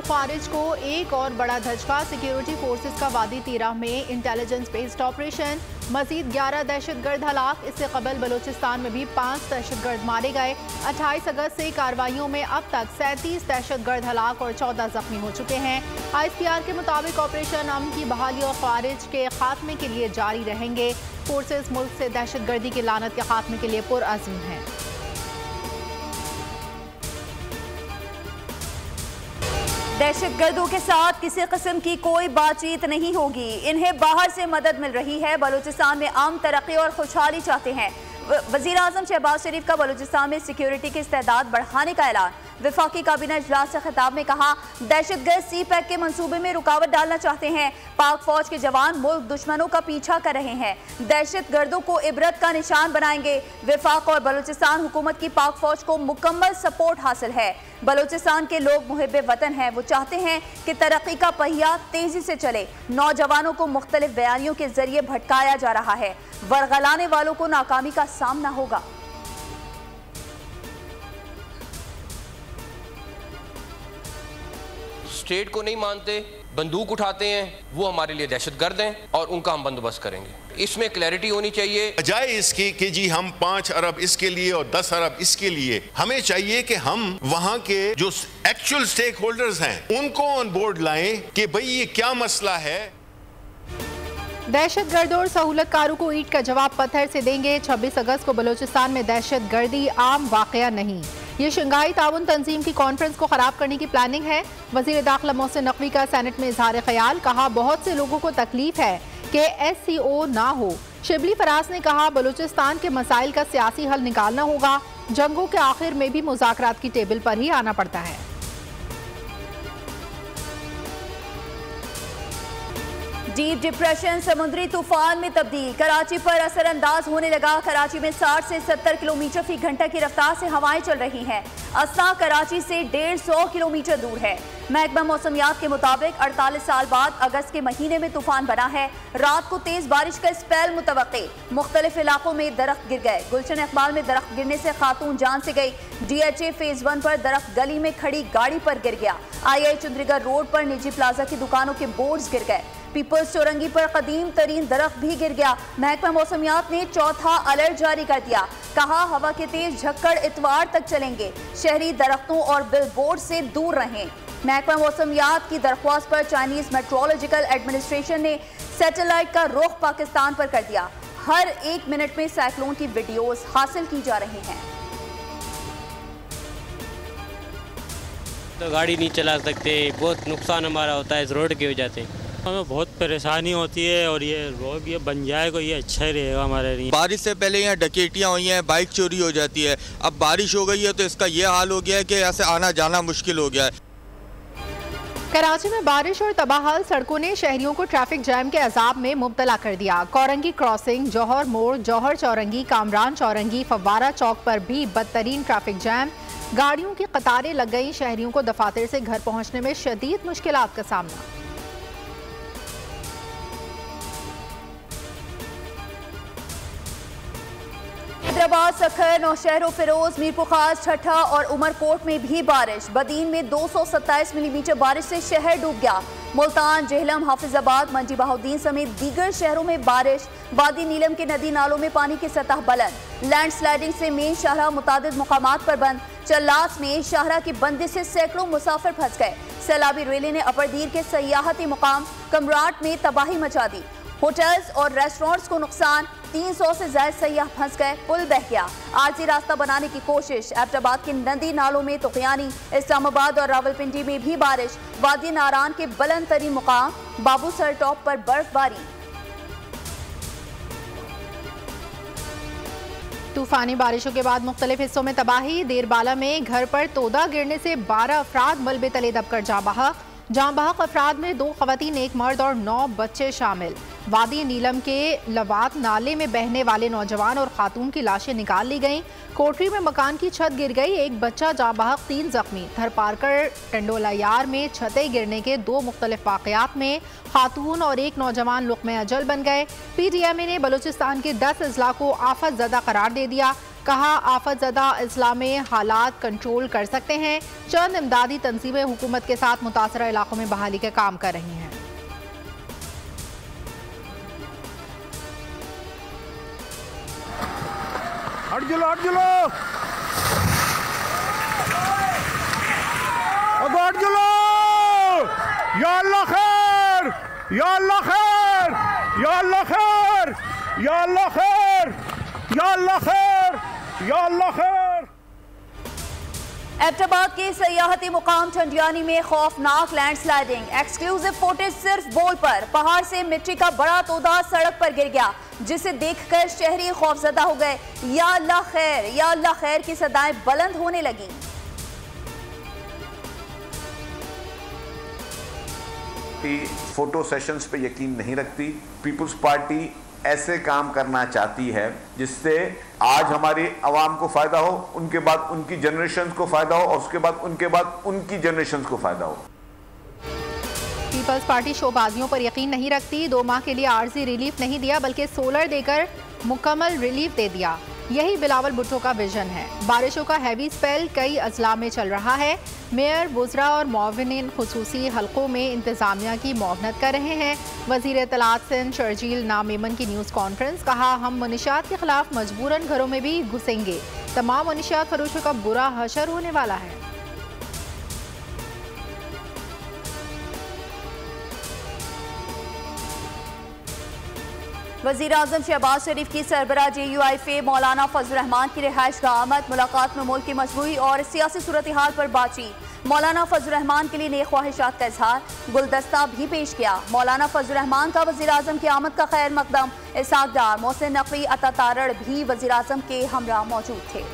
खारिज को एक और बड़ा धचका। सिक्योरिटी फोर्सेस का वादी तीरा में इंटेलिजेंस बेस्ड ऑपरेशन, मजीद 11 दहशतगर्द हलाक। इससे कबल बलूचिस्तान में भी 5 दहशतगर्द मारे गए। 28 अगस्त से कार्रवाइयों में अब तक 37 दहशतगर्द हलाक और 14 जख्मी हो चुके हैं। ISPR के मुताबिक ऑपरेशन अमन की बहाली और खारिज के खात्मे के लिए जारी रहेंगे। फोर्सेस मुल्क से दहशतगर्दी की लानत के खात्मे के लिए पुरअज़्म हैं। दहशतगर्दों के साथ किसी किस्म की कोई बातचीत नहीं होगी। इन्हें बाहर से मदद मिल रही है। बलूचिस्तान में अमन, तरक्की और खुशहाली चाहते हैं। वज़ीर आज़म शहबाज शरीफ का बलूचिस्तान में सिक्योरिटी की इस्तेदाद बढ़ाने का ऐलान। वफाकी काबीना इजलास से खिताब में कहा, दहशतगर्द CPEC के मंसूबे में रुकावट डालना चाहते हैं। पाक फौज के जवान मुल्क दुश्मनों का पीछा कर रहे हैं, दहशतगर्दों को इबरत का निशान बनाएंगे। वफाक और बलूचिस्तान हुकूमत की पाक फौज को मुकम्मल सपोर्ट हासिल है। बलूचिस्तान के लोग मुहिब्बे वतन हैं। वो चाहते हैं कि तरक्की का पहिया तेजी से चले। नौजवानों को मुख्तलिफ बयानियों के जरिए भटकाया जा रहा है। वरगलाने वालों को नाकामी का सामना होगा। स्टेट को नहीं मानते, बंदूक उठाते हैं, वो हमारे लिए दहशतगर्द हैं और उनका हम बंदोबस्त करेंगे। इसमें क्लैरिटी होनी चाहिए। बजाय इसकी कि जी हम 5 अरब इसके लिए और 10 अरब इसके लिए, हमें चाहिए कि हम वहां के जो एक्चुअल स्टेक होल्डर्स हैं उनको ऑन बोर्ड लाएं कि भाई ये क्या मसला है। दहशतगर्द और सहूलतकारों को ईंट का जवाब पत्थर से देंगे। 26 अगस्त को बलूचिस्तान में दहशतगर्दी आम वाकया नहीं। ये शंघाई ताउन तंजीम की कॉन्फ्रेंस को खराब करने की प्लानिंग है। वजीर दाखिला मोहसिन नकवी का सेनेट में इजहार ख्याल। कहा, बहुत से लोगों को तकलीफ है कि SCO ना हो। शिबली फराज ने कहा, बलूचिस्तान के मसाइल का सियासी हल निकालना होगा। जंगों के आखिर में भी मुज़ाकरात की टेबल पर ही आना पड़ता है। डीप डिप्रेशन समुद्री तूफान में तब्दील, कराची पर असरअंदाज होने लगा। कराची में 60 से 70 किलोमीटर फी घंटा की रफ्तार से हवाएं चल रही हैं। अस्ना कराची से 150 किलोमीटर दूर है। महकमा मौसमियात के मुताबिक 48 साल बाद अगस्त के महीने में तूफान बना है। रात को तेज बारिश का स्पेल मुतवक्के। मुख्तलिफ इलाकों में दरख्त गिर गए। गुलशन इकबाल में दरख्त गिरने से खातून जान से गई। DHA फेज 1 पर दरख्त गली में खड़ी गाड़ी पर गिर गया। II चंद्रीगढ़ रोड पर निजी प्लाजा की दुकानों के बोर्ड्स गिर गए। पीपल्स चौरंगी पर कदीम तरीन दरख्त भी गिर गया। महकमा मौसमियात ने चौथा अलर्ट जारी कर दिया। कहा, हवा के तेज झक्कड़ इतवार तक चलेंगे। शहरी दरख्तों और बिलबोर्ड से दूर रहें। महकमा मौसमियात की दरख्वास्त पर चाइनीज मेट्रोलॉजिकल एडमिनिस्ट्रेशन ने सैटेलाइट का रुख पाकिस्तान पर कर दिया। हर 1 मिनट में साइक्लोन की वीडियोस हासिल की जा रही हैं। तो गाड़ी नहीं चला सकते, बहुत नुकसान हमारा होता है इस रोड की वजह से। हमें बहुत परेशानी होती है और ये रोड ये बन जाए को ये अच्छा ही रहेगा हमारे लिए। बारिश से पहले यहाँ डकैतियाँ हुई हैं, बाइक चोरी हो जाती है। अब बारिश हो गई है तो इसका ये हाल हो गया है कि ऐसे आना जाना मुश्किल हो गया है। कराची में बारिश और तबाहल सड़कों ने शहरियों को ट्रैफिक जैम के अजाब में मुब्तला कर दिया। कोरंगी क्रॉसिंग, जौहर मोड़, जौहर चौरंगी, कामरान चौरंगी, फव्वारा चौक पर भी बदतरीन ट्रैफिक जैम। गाड़ियों की कतारें लग गई। शहरियों को दफातर से घर पहुंचने में शदीद मुश्किलात का सामना। हैदराबाद, सखर, नौशहर, फिरोज, मीरपुर खास, छठा और उमरकोट में भी बारिश। बदीन में 227 मिलीमीटर बारिश से शहर डूब गया। मुल्तान, जेहलम, हाफिजाबाद, मंजी बहाउद्दीन समेत दीगर शहरों में बारिश। वादी नीलम के नदी नालों में पानी की सतह बुलंद। लैंडस्लाइडिंग से मेन शाहरा मुतादिद मुकामात पर बंद। चल्लास में शाहरा की बंदिश से सैकड़ों मुसाफिर फंस गए। सैलाबी रैली ने अपर्दीर के सयाहती मुकाम कमराट में तबाही मचा दी। होटल्स और रेस्टोरेंट्स को नुकसान। 300 से ज्यादा सयाह फंस गए। पुल बह गया। आरजी रास्ता बनाने की कोशिश। एबटाबाद के नदी नालों में तुगयानी। इस्लामाबाद और रावलपिंडी में भी बारिश। वादी नारान के बुलंद तरीन मुकाम बाबूसर टॉप पर बर्फबारी। तूफानी बारिशों के बाद मुख्तलिफ हिस्सों में तबाही। देरबाला में घर पर तोदा गिरने से 12 अफराद मलबे तले दबकर जाँ बहक अफराद में 2 खवातीन, 1 मर्द और 9 बच्चे शामिल। वादी नीलम के लवात नाले में बहने वाले नौजवान और खातून की लाशें निकाल ली गईं। कोठरी में मकान की छत गिर गई। 1 बच्चा जाँ बहक, 3 जख्मी। थरपारकर टंडोला यार में छतें गिरने के 2 मुख्तलिफ वाक़यात में खातून और 1 नौजवान लुक़्मे अजल बन गए। PTMA ने बलूचिस्तान के 10 अजला को आफत ज़दा करार दे दिया। कहा आफतज़दा अजला में हालात कंट्रोल कर सकते हैं। चंद इमदादी तंजीमें हुकूमत के साथ मुतासरा इलाकों में बहाली के काम कर रही हैं। हट जुलो हट जुलो। या अल्लाह खैर, या अल्लाह खैर, या अल्लाह खैर, या अल्लाह खैर, या अल्लाह खैर, या अल्लाह खैर। एबटाबाद के सयाहती मुकाम ठंडियानी में खौफनाक लैंडस्लाइडिंग। एक्सक्लूसिव फुटेज सिर्फ बोल पर। पहाड़ से मिट्टी का बड़ा तोदा सड़क पर गिर गया, जिसे देखकर शहरी खौफजदा हो गए। या अल्लाह खैर, या अल्लाह खैर की सदाएं बुलंद होने लगी। फोटो सेशंस पे यकीन नहीं रखती। पीपल्स पार्टी ऐसे काम करना चाहती है जिससे आज हमारी आवाम को फायदा हो, उनके बाद उनकी जनरेशन को फायदा हो, और उसके बाद उनके बाद उनकी जनरेशन को फायदा हो। पीपल्स पार्टी शोबाजियों पर यकीन नहीं रखती। 2 माह के लिए आर्जी रिलीफ नहीं दिया, बल्कि सोलर देकर मुकम्मल रिलीफ दे दिया। यही बिलावल भुट्टो का विजन है। बारिशों का हैवी स्पेल कई अजला में चल रहा है। मेयर, वुज़रा और मुआविनीन खुसूसी हलकों में इंतजामिया की मुआवनत कर रहे हैं। वज़ीर इत्तलात सिंध शर्जील नामेमन की न्यूज़ कॉन्फ्रेंस। कहा हम मुनशियात के खिलाफ मजबूरन घरों में भी घुसेंगे। तमाम मुनशियात फरोशों का बुरा हशर होने वाला है। वज़ीर आज़म शहबाज शरीफ की सरबराह JUIF मौलाना फजल रहमान की रिहाइश का आमद। मुलाकात में मुल्क की मजबूरी और सियासी सूरत हाल पर बातचीत। मौलाना फजल रहमान के लिए नेक ख्वाहिशात का इजहार। गुलदस्ता भी पेश किया। मौलाना फजल रहमान का वज़ीर आज़म की आमद का खैर मकदम। इसहाक डार, मोहसिन नकवी, अता तारड़ भी वज़ीर आज़म के हमरा मौजूद थे।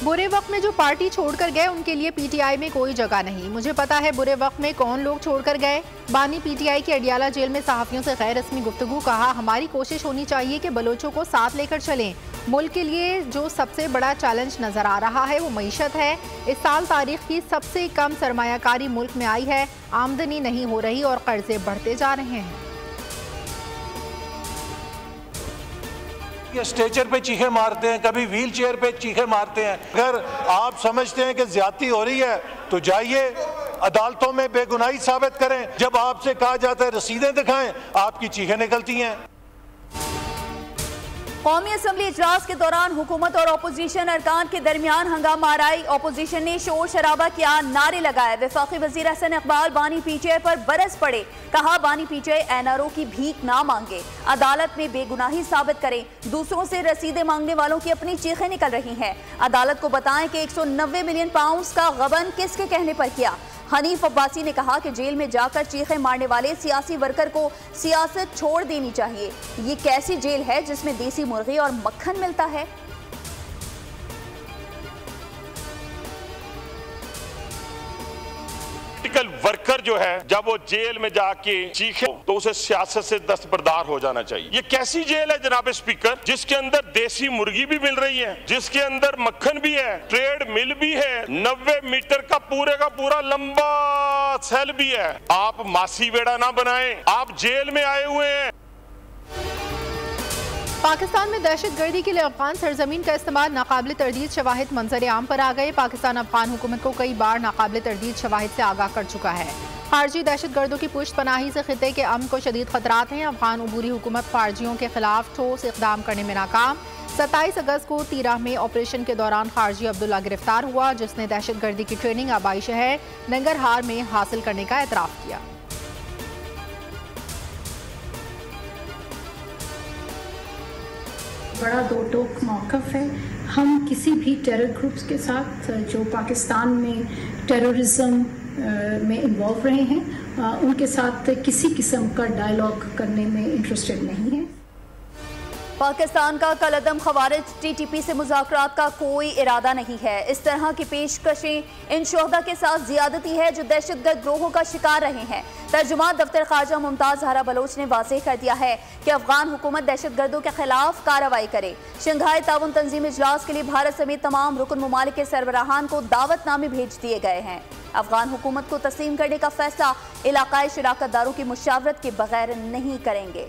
बुरे वक्त में जो पार्टी छोड़कर गए उनके लिए PTI में कोई जगह नहीं। मुझे पता है बुरे वक्त में कौन लोग छोड़कर गए। बानी PTI की अडियाला जेल में सहाफ़ियों से गैर रस्मी गुफ्तगू। कहा हमारी कोशिश होनी चाहिए कि बलोचों को साथ लेकर चलें। मुल्क के लिए जो सबसे बड़ा चैलेंज नज़र आ रहा है वो मईशत है। इस साल तारीख की सबसे कम सरमायाकारी मुल्क में आई है। आमदनी नहीं हो रही और कर्जे बढ़ते जा रहे हैं। ये स्टेचर पे चीखे मारते हैं, कभी व्हील चेयर पे चीखे मारते हैं। अगर आप समझते हैं कि ज्यादती हो रही है तो जाइए अदालतों में बेगुनाही साबित करें। जब आपसे कहा जाता है रसीदें दिखाएं, आपकी चीखें निकलती हैं। कौमी असम्बली इजलास के दौरान हुकूमत और अपोजिशन अरकान के दरमियान हंगामा आराई। अपोजिशन ने शोर शराबा किया, नारे लगाए। वफाकी वजीर हसन इकबाल बानी PTI पर बरस पड़े। कहा बानी PTI NRO की भीख ना मांगे, अदालत में बेगुनाही साबित करें। दूसरों से रसीदें मांगने वालों की अपनी चीखें निकल रही हैं। अदालत को बताएं कि 190 मिलियन पाउंड का गबन किसके कहने पर किया। हनीफ अब्बासी ने कहा कि जेल में जाकर चीखें मारने वाले सियासी वर्कर को सियासत छोड़ देनी चाहिए। ये कैसी जेल है जिसमें देसी मुर्गी और मक्खन मिलता है। पॉलिटिकल वर्कर जो है जब वो जेल में जाके चीखे तो उसे सियासत से दस्तबरदार हो जाना चाहिए। ये कैसी जेल है जनाब स्पीकर, जिसके अंदर देसी मुर्गी भी मिल रही है, जिसके अंदर मक्खन भी है, ट्रेड मिल भी है, 90 मीटर का पूरा लंबा सेल भी है। आप मासी बेड़ा ना बनाएं, आप जेल में आए हुए हैं। पाकिस्तान में दहशतगर्दी के लिए अफगान सरजमीन का इस्तेमाल नाकाबिल तरदीद शवाहिद मंजर आम पर आ गए। पाकिस्तान अफगान हुकूमत को कई बार नाकाबिल तरदीद शवाहिद से आगाह कर चुका है। खारजी दहशतगर्दों की पुष्ट पनाही से खिते के अमन को शदीद खतरात हैं। अफगान उबूरी हुकूमत खारजियों के खिलाफ ठोस इकदाम करने में नाकाम। 27 अगस्त को तीराह में ऑपरेशन के दौरान खारजी अब्दुल्ला गिरफ्तार हुआ, जिसने दहशतगर्दी की ट्रेनिंग आबाई शहर नंगरहार में हासिल करने का एतराफ़ किया। बड़ा दो टोक मौक़िफ़ है। हम किसी भी टेरर ग्रुप्स के साथ जो पाकिस्तान में टेररिज्म में इन्वॉल्व रहे हैं उनके साथ किसी किस्म का डायलॉग करने में इंटरेस्टेड नहीं है। पाकिस्तान का कलअदम खवारिज TTP से मुज़ाकरात का कोई इरादा नहीं है। इस तरह की पेशकशें इन शोहदा के साथ ज़ियादती है जो दहशतगर्द ग्रोहों का शिकार रहे हैं। तर्जुमान दफ्तर ख़ारजा मुमताज़ हरा बलोच ने वाज़ेह कर दिया है कि अफगान हुकूमत दहशतगर्दों के खिलाफ कार्रवाई करे। शंघाई ताउन तंजीम इजलास के लिए भारत समेत तमाम रुकन ममालिक के सरबराहान को दावतनामे भेज दिए गए हैं। अफगान हुकूमत को तस्लीम करने का फैसला इलाकाई शराकतदारों की मुशावरत के बगैर नहीं करेंगे।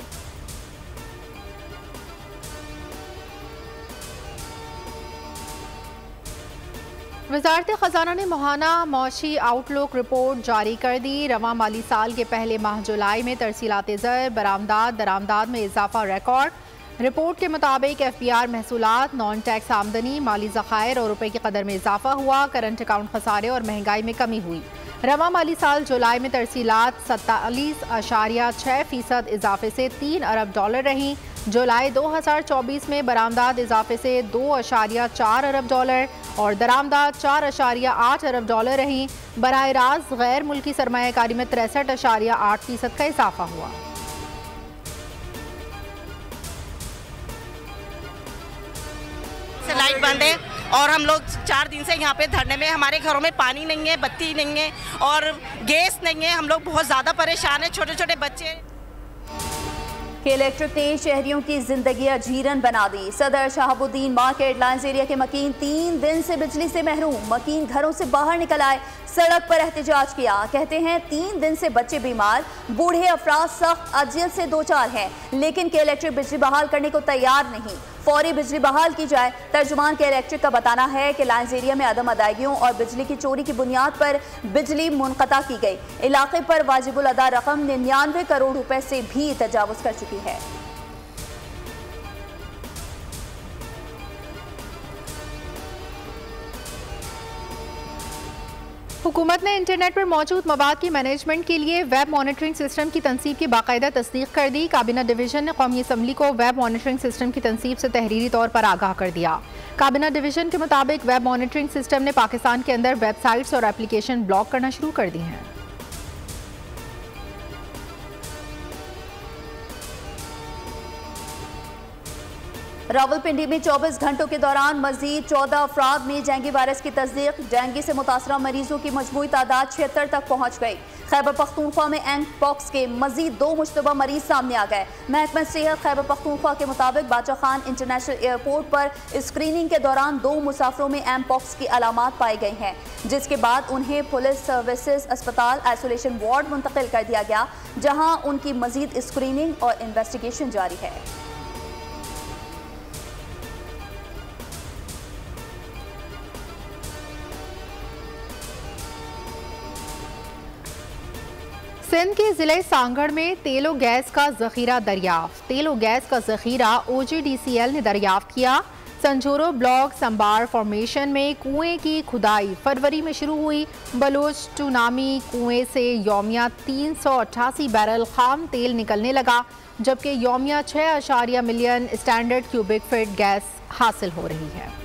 वज़ारत ख़ज़ाना ने माहाना मौशी आउटलुक रिपोर्ट जारी कर दी। रवां माली साल के पहले माह जुलाई में तरसीलात ज़र, बरामदात, दरामदात में इजाफा रिकॉर्ड। रिपोर्ट के मुताबिक FBR महसूलात, नॉन टैक्स आमदनी, माली ज़खायर और रुपए की कदर में इजाफा हुआ। करंट अकाउंट खसारे और महंगाई में कमी हुई। रवां माली साल जुलाई में तरसीलात 47.6% इजाफे से $3 अरब रहीं। जुलाई 2024 में बरामदात इजाफे से $2.4 अरब और दरामदात $4.8 अरब रहीं। बराह रास्त गैर मुल्की सरमायाकारी में 63.8% का इजाफा हुआ। लाइट बंद है और हम लोग 4 दिन से यहाँ पे धरने में, हमारे घरों में पानी नहीं है, बत्ती नहीं है और गैस नहीं है। हम लोग बहुत ज़्यादा परेशान हैं, छोटे छोटे बच्चे। के इलेक्ट्रिक ने शहरियों की जिंदगी अजीरन बना दी। सदर शहाबुद्दीन मार्केट लाइन्स एरिया के मकीन 3 दिन से बिजली से महरूम। मकीन घरों से बाहर निकल आए, सड़क पर एहतजाज किया। कहते हैं 3 दिन से बच्चे बीमार, बूढ़े अफराद सख्त अजियत से दो चार हैं, लेकिन के इलेक्ट्रिक बिजली बहाल करने को तैयार नहीं। फौरी बिजली बहाल की जाए। तर्जुमान के इलेक्ट्रिक का बताना है कि लाइन्स एरिया में अदम अदायगियों और बिजली की चोरी की बुनियाद पर बिजली मुनक़ता की गई। इलाके पर वाजिबुल अदा रकम 99 करोड़ रुपए से भी तजावुज़ कर चुकी है। हुकूमत ने इंटरनेट पर मौजूद मवाद की मैनेजमेंट के लिए वेब मॉनिटरिंग सिस्टम की तनसीब की बाकायदा तस्दीक कर दी। काबीना डिवीजन ने कौमी असम्बली को वेब मॉनिटरिंग सिस्टम की तनसीब से तहरीरी तौर पर आगाह कर दिया। काबीना डिवीजन के मुताबिक वेब मॉनिटरिंग सिस्टम ने पाकिस्तान के अंदर वेबसाइट्स और एप्लीकेशन ब्लॉक करना शुरू कर दी हैं। रावलपिंडी में 24 घंटों के दौरान मजीद 14 अफराद में डेंगू वायरस की तस्दीक। डेंगू से मुतासरा मरीजों की मजमूई तादाद 76 तक पहुँच गई। खैबर पख्तूनख्वा में एंक पॉक्स के मजीद 2 मुश्तबा मरीज सामने आ गए। महकमा सेहत खैबर पख्तूनख्वा के मुताबिक बादशाह खान इंटरनेशनल एयरपोर्ट पर स्क्रीनिंग के दौरान 2 मुसाफिरों में एंक पॉक्स की अलामात पाई गई हैं, जिसके बाद उन्हें पुलिस सर्विसेज अस्पताल आइसोलेशन वार्ड मुंतकिल कर दिया गया, जहाँ उनकी मजीद स्क्रीनिंग और इन्वेस्टिगेशन जारी है। सिंध के ज़िले सांगड़ में तेल और गैस का ज़ख़ीरा दरियाफ्त। तेल और गैस का ज़ख़ीरा OGDCL ने दरियाफ्त किया। संजोरो ब्लॉक संबार फॉर्मेशन में कुएं की खुदाई फरवरी में शुरू हुई। बलोच टूनामी कुएं से यौमिया 388 बैरल खाम तेल निकलने लगा, जबकि यौमिया 6.0 million standard cubic feet gas हासिल हो रही है।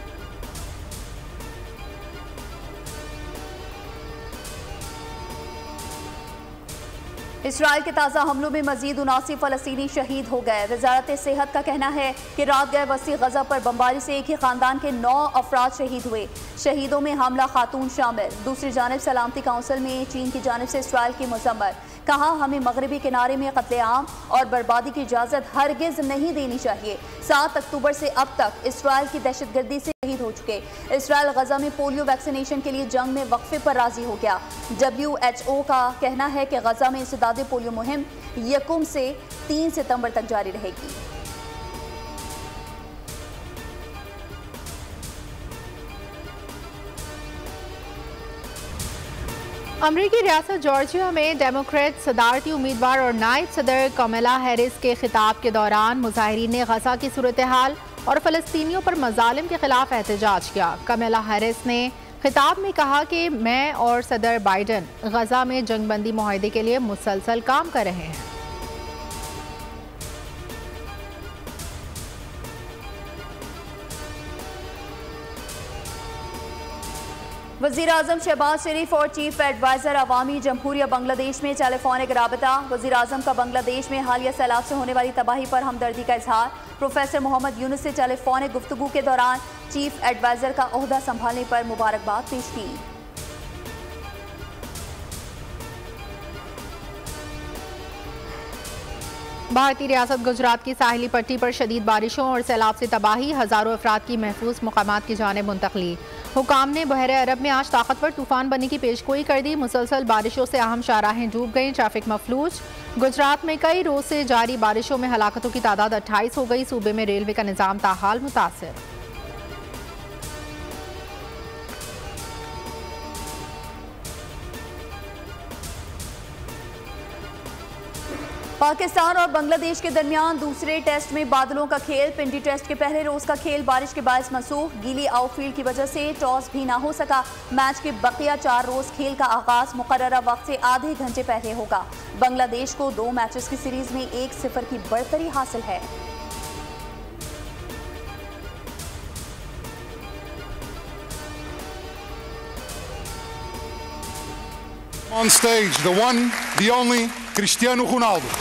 इसराइल के ताज़ा हमलों में मजीद 79 फ़लस्तीनी शहीद हो गए। वजारत सेहत का कहना है कि रात गए वसी गजा पर बमबारी से एक ही खानदान के 9 अफराद शहीद हुए। शहीदों में हामला खातून शामिल। दूसरी जानब सलामती काउंसिल में चीन की जानब से इसराइल की मजम्मत। कहा, हमें मगरबी किनारे में कत्लेआम और बर्बादी की इजाज़त हरगिज़ नहीं देनी चाहिए। 7 अक्टूबर से अब तक इसराइल की दहशतगर्दी से शहीद हो चुके। इसराइल गजा में पोलियो वैक्सीनेशन के लिए जंग में वक्फे पर राजी हो गया। WHO का कहना है कि गजा में इंसदाद पोलियो मुहिम 1 से 3 सितंबर तक जारी रहेगी। अमरीकी रियासत जॉर्जिया में डेमोक्रेट सदारती उम्मीदवार और नायब सदर कमला हैरिस के खिताब के दौरान मुजाहिरीन ने गजा की सूरत हाल और फ़लस्तीनियों पर मज़ालिम के खिलाफ एहतजाज किया। कमला हैरिस ने खिताब में कहा कि मैं और सदर बाइडन गजा में जंगबंदी मुआहदे के लिए मुसलसल काम कर रहे हैं। वज़ीर आज़म शहबाज शरीफ और चीफ एडवाइज़र अवामी जमहूरिया बांग्लादेश में टेलीफोनिक राबता। वज़ीर आज़म का बांग्लादेश में हालिया सैलाब से होने वाली तबाही पर हमदर्दी का इजहार। प्रोफेसर मोहम्मद यूनुस से टेलीफोनिक गुफ्तगू के दौरान चीफ एडवाइजर का ओहदा संभालने पर मुबारकबाद पेश की। भारतीय रियासत गुजरात की साहिली पट्टी पर शदीद बारिशों और सैलाब से तबाही, हजारों अफराद की महफूज मुकामात की जानिब मुंतकली। हुकाम ने बहरे अरब में आज ताकतवर तूफान बनने की पेशगोई कर दी। मुसलसल बारिशों से अहम शाहराहें डूब गईं, ट्रैफिक मफलूज। गुजरात में कई रोज से जारी बारिशों में हलाकतों की तादाद 28 हो गई। सूबे में रेलवे का निजाम ताहाल मुतासिर। पाकिस्तान और बांग्लादेश के दरमियान दूसरे टेस्ट में बादलों का खेल। पिंडी टेस्ट के पहले रोज का खेल बारिश के बायस मनसूख। गीली आउटफील्ड की वजह से टॉस भी ना हो सका। मैच के बकिया 4 रोज खेल का आगाज मुकर्ररा वक्त से आधे घंटे पहले होगा। बांग्लादेश को 2 मैचेस की सीरीज में 1-0 की बढ़तरी हासिल है। On stage, the one, the only, Cristiano Ronaldo.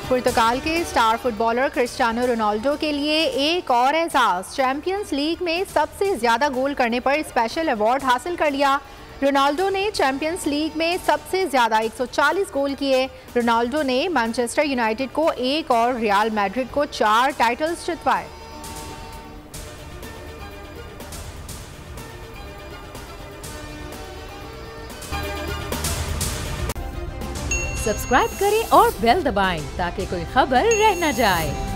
पुर्तगाल के स्टार फुटबॉलर क्रिस्टियानो रोनाल्डो के लिए एक और एजाज। चैंपियंस लीग में सबसे ज्यादा गोल करने पर स्पेशल अवार्ड हासिल कर लिया। रोनाल्डो ने चैंपियंस लीग में सबसे ज्यादा 140 गोल किए। रोनाल्डो ने मैनचेस्टर यूनाइटेड को 1 और रियल मैड्रिड को 4 टाइटल्स जितवाए। सब्सक्राइब करें और बेल दबाएं ताकि कोई खबर रह न जाए।